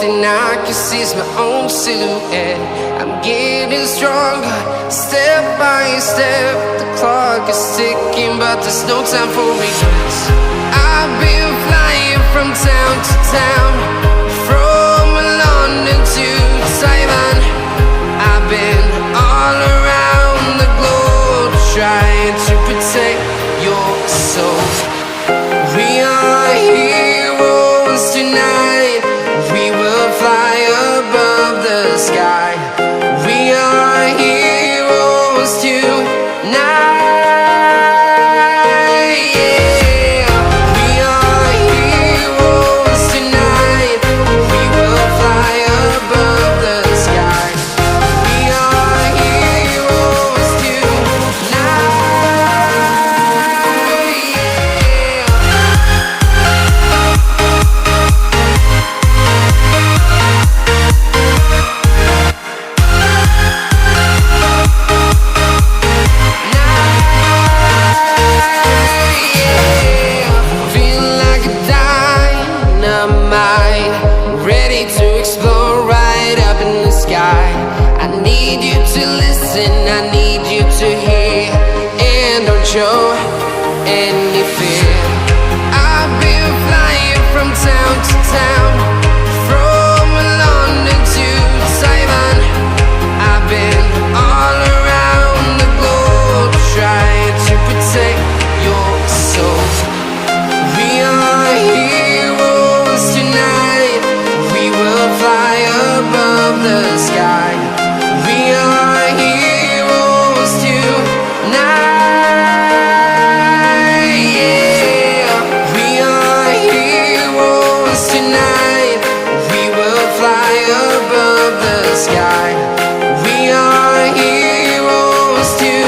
thing I can see is my own silhouette. I'm getting stronger, step by step. The clock is ticking, but there's no time for regrets. I've been flying from town to town, from London to Taiwan. I've been all around the globe, trying to protect your soul. We are heroes tonight. We will fly above the sky. We are heroes tonight. Yeah. We are heroes tonight. We will fly above the sky. We are heroes tonight. I need you to hear and don't show any fear. I've been flying from town to town, from London to Taiwan. I've been all around the globe, trying to protect your soul. We are heroes tonight. We will fly above the sky. We are heroes tonight. Yeah. We are heroes tonight. We will fly above the sky. We are heroes tonight.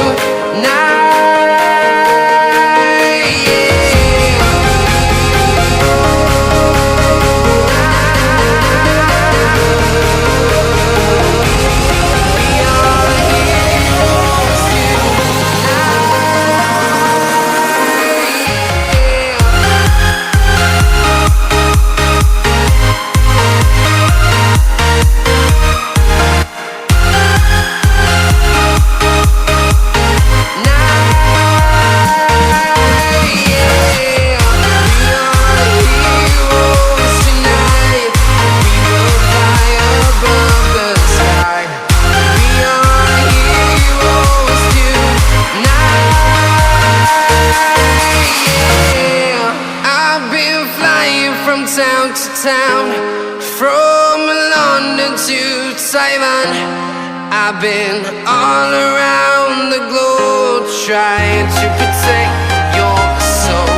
From town to town, from London to Taiwan. I've been all around the globe, trying to protect your soul.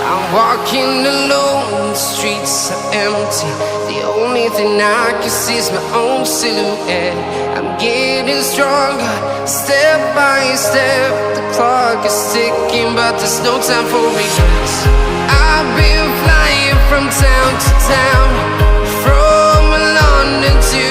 I'm walking alone, the streets are empty. The only thing I can see is my own silhouette. I'm getting stronger, step by step. The clock is ticking, but there's no time for regrets. I've been flying from town to town, from London to